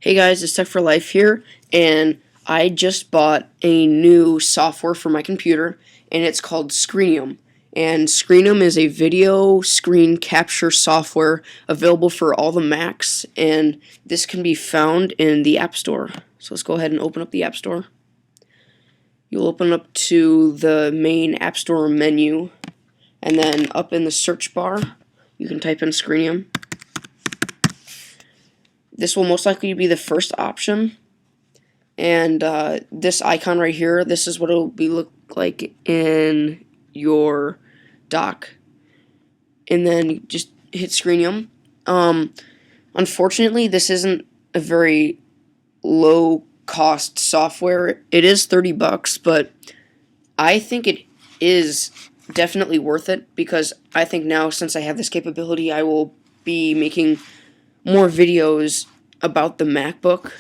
Hey guys, it's Tech for Life here, and I just bought a new software for my computer, and it's called Screenium. And Screenium is a video screen capture software available for all the Macs, and this can be found in the App Store. So let's go ahead and open up the App Store. You'll open up to the main App Store menu, and then up in the search bar, you can type in Screenium. This will most likely be the first option, and this icon right here, this is what it'll look like in your dock, and then you just hit Screenium. Unfortunately, this isn't a very low cost software. It is $30, but I think it is definitely worth it, because I think now, since I have this capability, I will be making more videos about the MacBook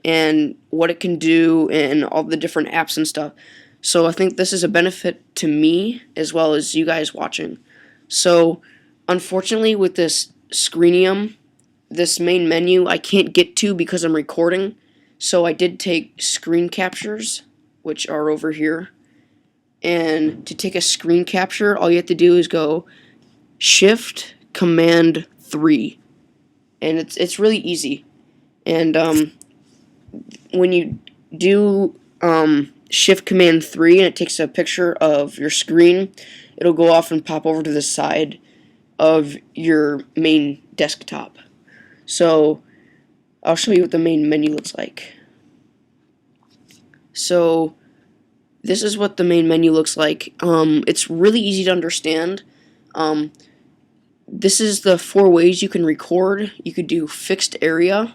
and what it can do and all the different apps and stuff. So I think this is a benefit to me as well as you guys watching. So unfortunately, with this Screenium, this main menu I can't get to because I'm recording. So I did take screen captures, which are over here. And to take a screen capture, all you have to do is go Shift Command 3. And it's really easy. And when you do Shift Command 3 and it takes a picture of your screen, it'll go off and pop over to the side of your main desktop. So I'll show you what the main menu looks like. So this is what the main menu looks like. It's really easy to understand. This is the 4 ways you can record. You could do fixed area,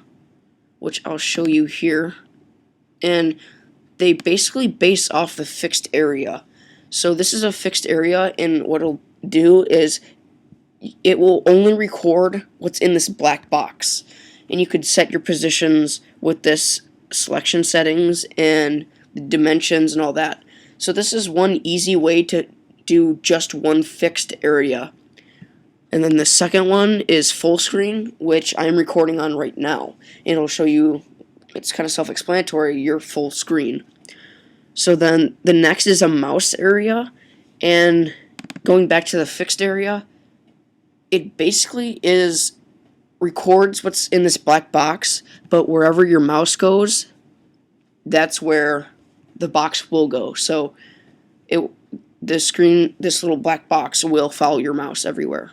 which I'll show you here. And they basically base off the fixed area. So this is a fixed area, and what it'll do is it will only record what's in this black box. And you could set your positions with this selection settings and the dimensions and all that. So this is one easy way to do just one fixed area. And then the second one is full screen, which I'm recording on right now. And it'll show you, it's kind of self-explanatory, your full screen. So then the next is a mouse area. And going back to the fixed area, it basically records what's in this black box, but wherever your mouse goes, that's where the box will go. So this little black box will follow your mouse everywhere.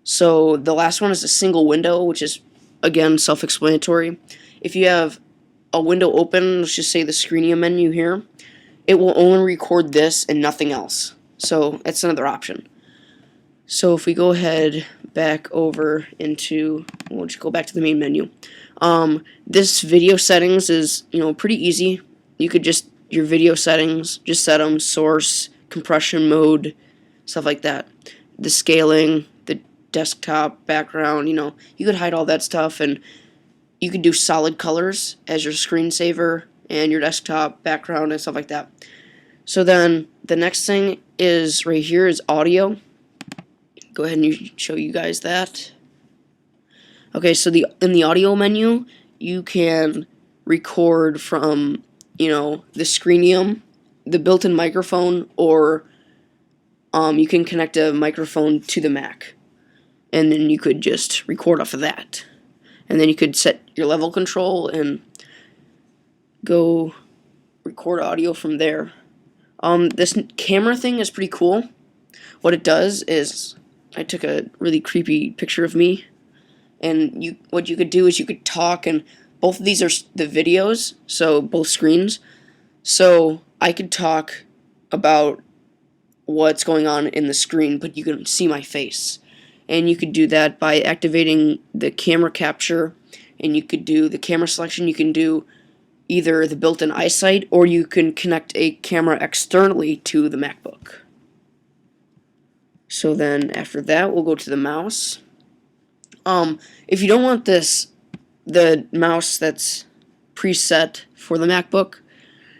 So the last one is a single window, which is, again, self-explanatory. If you have a window open, let's just say the Screenium menu here, it will only record this and nothing else. So that's another option. So if we go ahead back over into, we'll just go back to the main menu. This video settings is, pretty easy. You could your video settings, just set them, source, compression mode, stuff like that. The scaling, the desktop background, you could hide all that stuff, and you could do solid colors as your screensaver and your desktop background and stuff like that. So then the next thing is right here is audio. Go ahead and show you guys that. Okay, so in the audio menu, you can record from, the Screenium, the built-in microphone, or you can connect a microphone to the Mac. And then you could just record off of that. And then you could set your level control and go record audio from there. This camera thing is pretty cool. What it does is, I took a really creepy picture of me, and what you could do is you could talk, and both of these are the videos, so both screens. So I could talk about what's going on in the screen, but you can see my face. And you could do that by activating the camera capture, and you could do the camera selection. You can do either the built-in eyesight, or you can connect a camera externally to the MacBook. So then after that, we'll go to the mouse. If you don't want the mouse that's preset for the MacBook,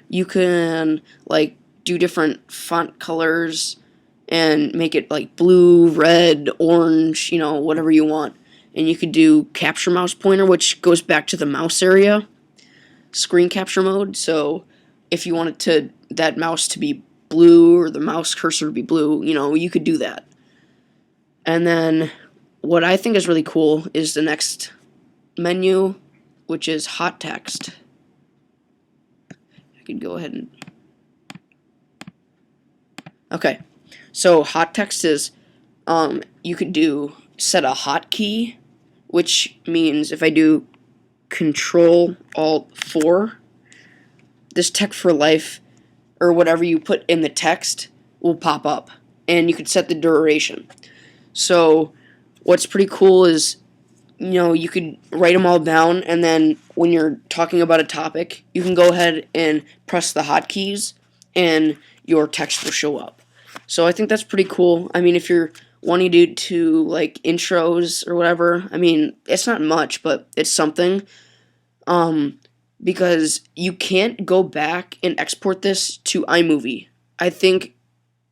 you can do different font colors and make it like blue, red, orange, whatever you want. and you could do capture mouse pointer, which goes back to the mouse area, screen capture mode. So if you wanted that mouse to be blue or the mouse cursor to be blue, you could do that. And then what I think is really cool is the next menu, which is hot text. I could go ahead and... Okay, so hot text is, you could set a hotkey, which means if I do Control-Alt-4, this text for life, or whatever you put in the text, will pop up, and you could set the duration. So what's pretty cool is, you could write them all down, and then when you're talking about a topic, you can go ahead and press the hotkeys, and your text will show up. So I think that's pretty cool. I mean, if you're wanting to do like intros or whatever, I mean, it's not much, but it's something. Because you can't go back and export this to iMovie. I think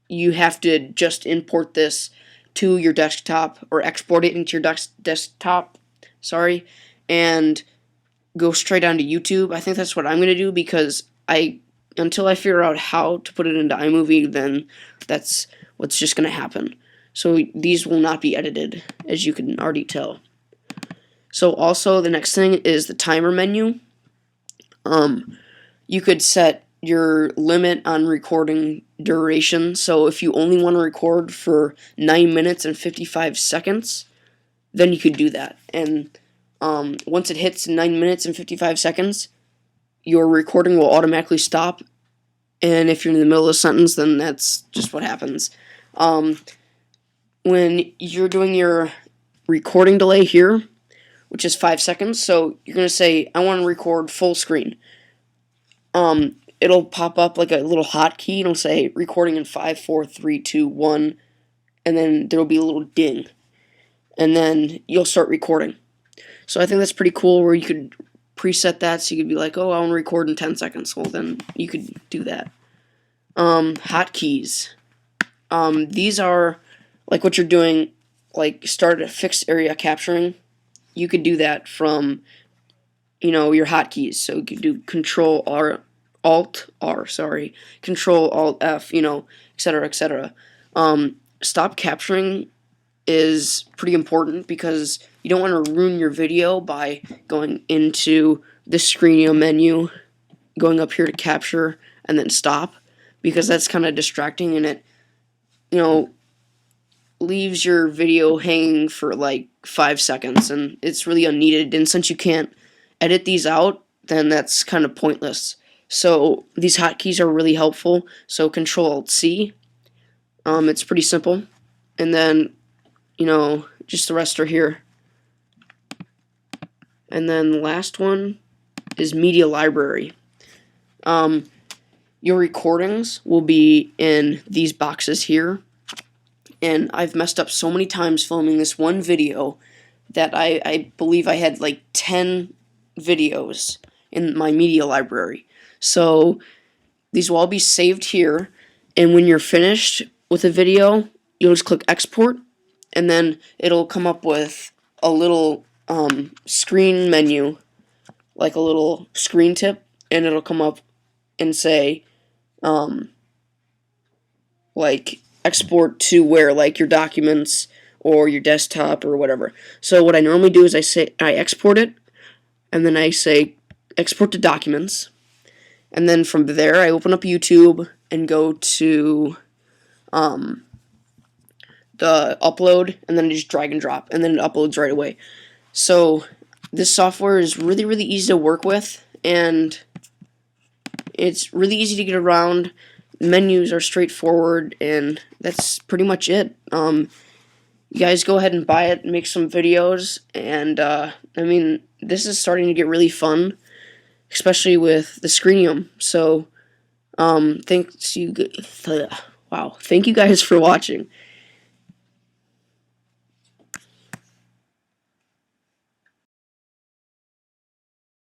you have to just import this to your desktop, or export it into your desktop, and go straight onto YouTube. I think that's what I'm going to do, because until I figure out how to put it into iMovie, then that's what's just going to happen. So these will not be edited, as you can already tell. So also the next thing is the timer menu. You could set your limit on recording duration. So if you only want to record for 9 minutes and 55 seconds, then you could do that. And once it hits 9 minutes and 55 seconds, your recording will automatically stop. And if you're in the middle of a sentence, then that's just what happens. When you're doing your recording delay here, which is 5 seconds, so you're going to say, I want to record full screen. It'll pop up like a little hotkey. It'll say recording in 5, 4, 3, 2, 1, and then there'll be a little ding. And then you'll start recording. So I think that's pretty cool, where you could preset that, so you could be like, oh, I want to record in 10 seconds. Well, then you could do that. Hotkeys. These are like what you're doing, like start a fixed area capturing. You could do that from, your hotkeys. So you could do Control-R, Alt-R, Control-Alt-F, etc., etc. Stop capturing is pretty important, because you don't want to ruin your video by going into the Screenium menu, going up here to capture, and then stop, because that's kind of distracting, and it, leaves your video hanging for like 5 seconds, and it's really unneeded. And since you can't edit these out, then that's kind of pointless. So these hotkeys are really helpful. So Control-Alt-C, it's pretty simple, and then just the rest are here. And then the last one is media library. Your recordings will be in these boxes here. And I've messed up so many times filming this one video that I believe I had like 10 videos in my media library. So these will all be saved here, and when you're finished with a video, you'll just click export, and then it'll come up with a little screen menu, like a little screen tip, and it'll come up and say like export to where, like your documents or your desktop or whatever. So what I normally do is I export it, and then I say export to documents, and then from there I open up YouTube and go to the upload, and then I just drag and drop, and then it uploads right away. So this software is really, really easy to work with, and it's really easy to get around. Menus are straightforward, and that's pretty much it. You guys go ahead and buy it, make some videos, and I mean, this is starting to get really fun, especially with the Screenium. So thank you guys for watching.